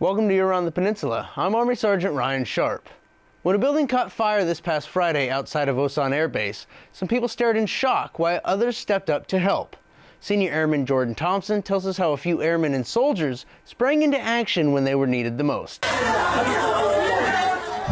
Welcome to You're on the Peninsula. I'm Army Sergeant Ryan Sharp. When a building caught fire this past Friday outside of Osan Air Base, some people stared in shock while others stepped up to help. Senior Airman Jordan Thompson tells us how a few airmen and soldiers sprang into action when they were needed the most.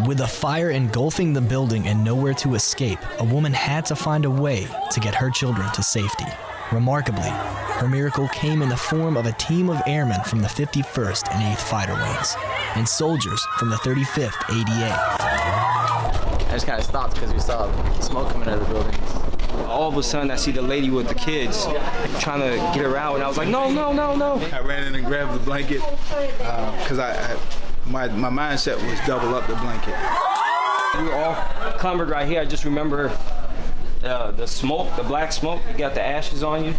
With a fire engulfing the building and nowhere to escape, a woman had to find a way to get her children to safety. Remarkably, her miracle came in the form of a team of airmen from the 51st and 8th Fighter Wings and soldiers from the 35th ADA. I just kind of stopped because we saw smoke coming out of the buildings. All of a sudden, I see the lady with the kids trying to get her out, and I was like, no, no, no, no. I ran in and grabbed the blanket because my mindset was double up the blanket. We were all cumbered right here. I just remember the smoke, the black smoke. You got the ashes on you.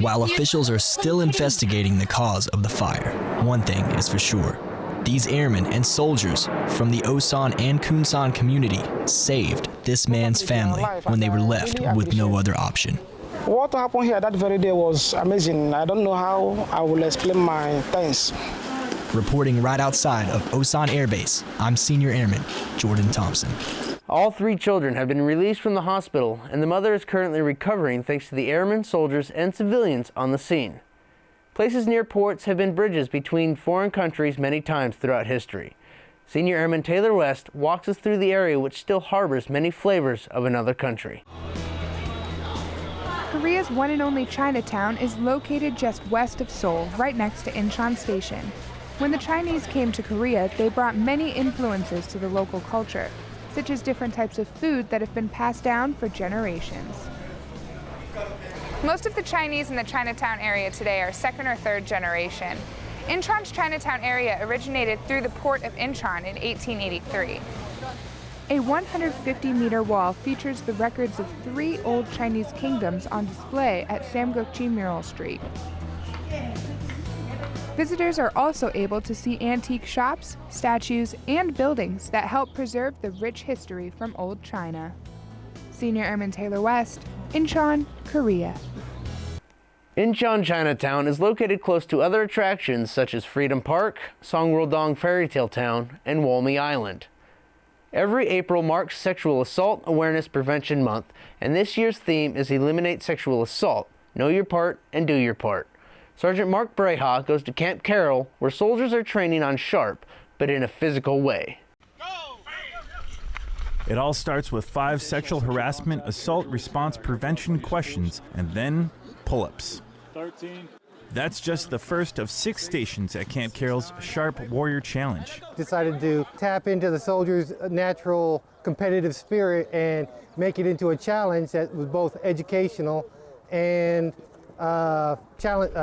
While officials are still investigating the cause of the fire, one thing is for sure. These airmen and soldiers from the Osan and Kunsan community saved this man's family when they were left with no other option. What happened here that very day was amazing. I don't know how I will explain my thanks. Reporting right outside of Osan Air Base, I'm Senior Airman Jordan Thompson. All 3 children have been released from the hospital, and the mother is currently recovering thanks to the airmen, soldiers, and civilians on the scene. Places near ports have been bridges between foreign countries many times throughout history. Senior Airman Taylor West walks us through the area which still harbors many flavors of another country. Korea's one and only Chinatown is located just west of Seoul, right next to Incheon Station. When the Chinese came to Korea, they brought many influences to the local culture, such as different types of food that have been passed down for generations. Most of the Chinese in the Chinatown area today are 2nd or 3rd generation. Incheon's Chinatown area originated through the port of Incheon in 1883. A 150-meter wall features the records of 3 old Chinese kingdoms on display at Samgukji Mural Street. Visitors are also able to see antique shops, statues, and buildings that help preserve the rich history from old China. Senior Airman Taylor West, Incheon, Korea. Incheon Chinatown is located close to other attractions such as Freedom Park, Songwrodong Fairytale Town, and Wolmi Island. Every April marks Sexual Assault Awareness Prevention Month, and this year's theme is Eliminate Sexual Assault, Know Your Part and Do Your Part. Sergeant Mark Breha goes to Camp Carroll, where soldiers are training on SHARP, but in a physical way. It all starts with 5 sexual harassment, assault response prevention questions, and then pull-ups. 13. That's just the first of 6 stations at Camp Carroll's Sharp Warrior Challenge. Decided to tap into the soldiers' natural competitive spirit and make it into a challenge that was both educational and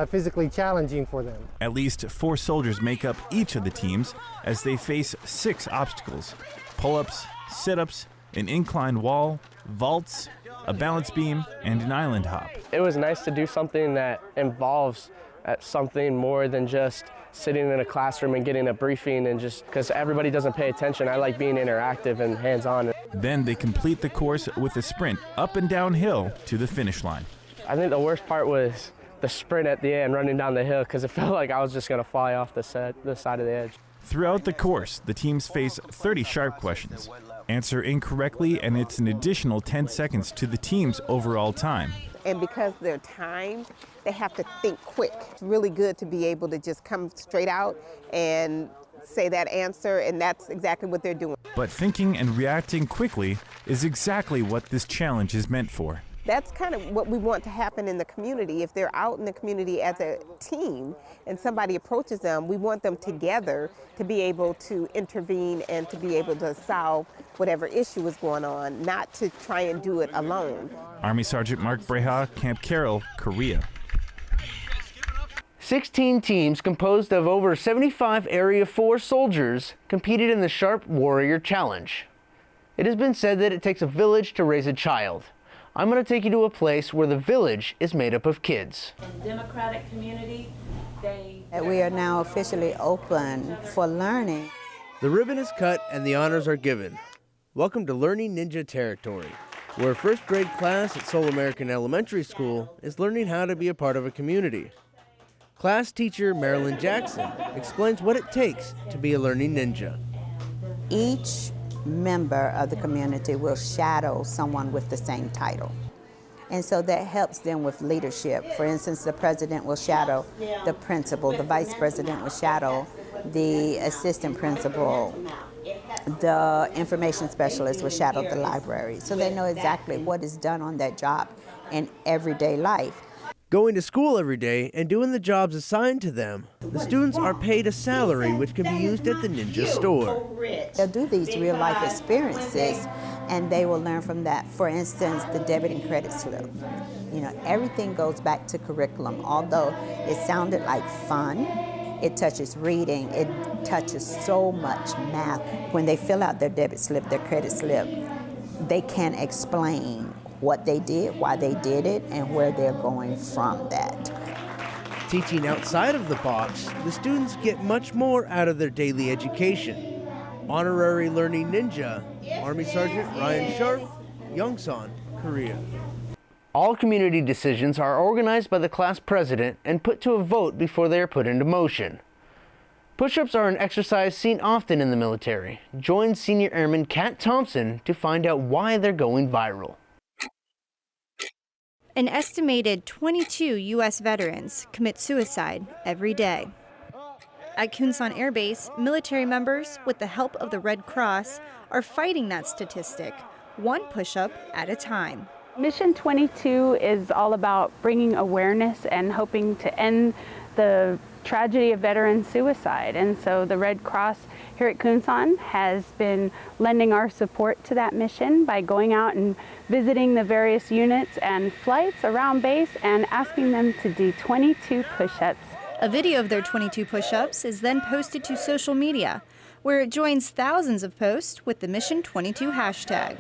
physically challenging for them. At least 4 soldiers make up each of the teams as they face 6 obstacles: pull-ups, sit-ups, an inclined wall, vaults, a balance beam, and an island hop. It was nice to do something that involves something more than just sitting in a classroom and getting a briefing, and just because everybody doesn't pay attention, I like being interactive and hands-on. Then they complete the course with a sprint up and downhill to the finish line. I think the worst part was the sprint at the end, running down the hill, because it felt like I was just going to fly off the side of the edge. Throughout the course, the teams face 30 SHARP questions. Answer incorrectly, and it's an additional 10 seconds to the team's overall time. And because they're timed, they have to think quick. It's really good to be able to just come straight out and say that answer, and that's exactly what they're doing. But thinking and reacting quickly is exactly what this challenge is meant for. That's kind of what we want to happen in the community. If they're out in the community as a team and somebody approaches them, we want them together to be able to intervene and to be able to solve whatever issue is going on, not to try and do it alone. Army Sergeant Mark Breha, Camp Carroll, Korea. 16 teams composed of over 75 Area 4 soldiers competed in the Sharp Warrior Challenge. It has been said that it takes a village to raise a child. I'm going to take you to a place where the village is made up of kids. Democratic community, we are now officially open for learning. The ribbon is cut and the honors are given. Welcome to Learning Ninja territory, where a first grade class at Seoul American Elementary School is learning how to be a part of a community. Class teacher Marilyn Jackson explains what it takes to be a learning ninja. Each member of the community will shadow someone with the same title. And so that helps them with leadership. For instance, the president will shadow the principal, the vice president will shadow the assistant principal, the information specialist will shadow the library. So they know exactly what is done on that job in everyday life. Going to school every day and doing the jobs assigned to them, the students are paid a salary which can be used at the Ninja store. They'll do these real life experiences and they will learn from that. For instance, the debit and credit slip. You know, everything goes back to curriculum. Although it sounded like fun, it touches reading, it touches so much math. When they fill out their debit slip, their credit slip, they can explain what they did, why they did it, and where they're going from that. Teaching outside of the box, the students get much more out of their daily education. Honorary Learning Ninja, Army Sergeant Ryan Sharp, Yongsan, Korea. All community decisions are organized by the class president and put to a vote before they are put into motion. Push-ups are an exercise seen often in the military. Join Senior Airman Kat Thompson to find out why they're going viral. An estimated 22 U.S. veterans commit suicide every day. At Kunsan Air Base, military members, with the help of the Red Cross, are fighting that statistic, one push-up at a time. Mission 22 is all about bringing awareness and hoping to end the tragedy of veteran suicide. And so the Red Cross here at Kunsan has been lending our support to that mission by going out and visiting the various units and flights around base and asking them to do 22 push-ups. A video of their 22 push-ups is then posted to social media, where it joins thousands of posts with the Mission 22 hashtag.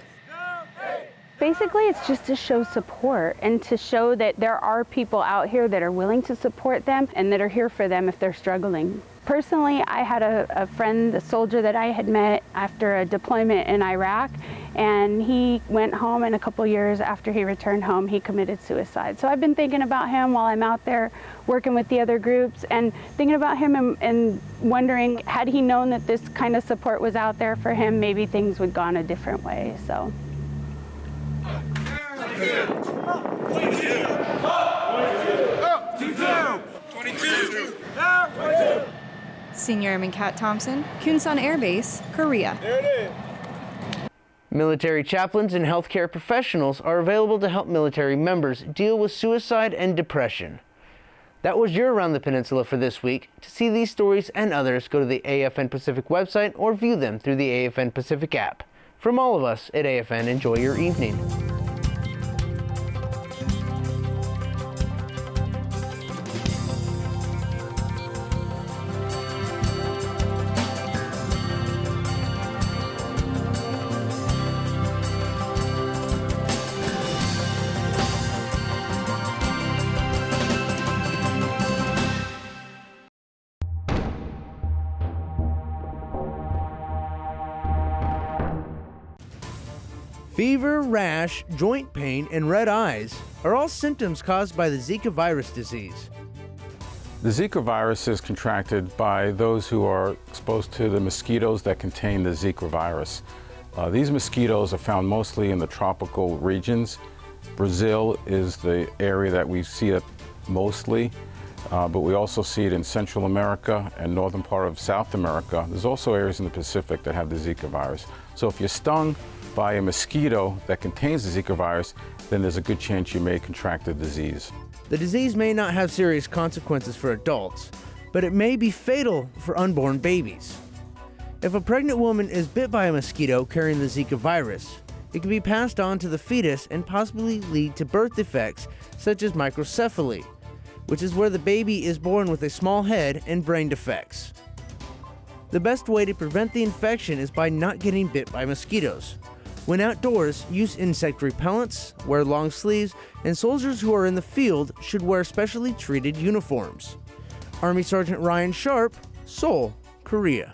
Basically, it's just to show support and to show that there are people out here that are willing to support them and that are here for them if they're struggling. Personally, I had a friend, a soldier that I had met after a deployment in Iraq, and he went home, and a couple years after he returned home, he committed suicide. So I've been thinking about him while I'm out there working with the other groups, and thinking about him and wondering, had he known that this kind of support was out there for him, maybe things would have gone a different way. So. Senior Airman Kat Thompson, Kunsan Air Base, Korea. Military chaplains and healthcare professionals are available to help military members deal with suicide and depression. That was your Around the Peninsula for this week. To see these stories and others, go to the AFN Pacific website or view them through the AFN Pacific app. From all of us at AFN, enjoy your evening. Fever, rash, joint pain, and red eyes are all symptoms caused by the Zika virus disease. The Zika virus is contracted by those who are exposed to the mosquitoes that contain the Zika virus. These mosquitoes are found mostly in the tropical regions. Brazil is the area that we see it mostly, but we also see it in Central America and northern part of South America. There's also areas in the Pacific that have the Zika virus. So if you're stung by a mosquito that contains the Zika virus, then there's a good chance you may contract the disease. The disease may not have serious consequences for adults, but it may be fatal for unborn babies. If a pregnant woman is bit by a mosquito carrying the Zika virus, it can be passed on to the fetus and possibly lead to birth defects such as microcephaly, which is where the baby is born with a small head and brain defects. The best way to prevent the infection is by not getting bit by mosquitoes. When outdoors, use insect repellents, wear long sleeves, and soldiers who are in the field should wear specially treated uniforms. Army Sergeant Ryan Sharp, Seoul, Korea.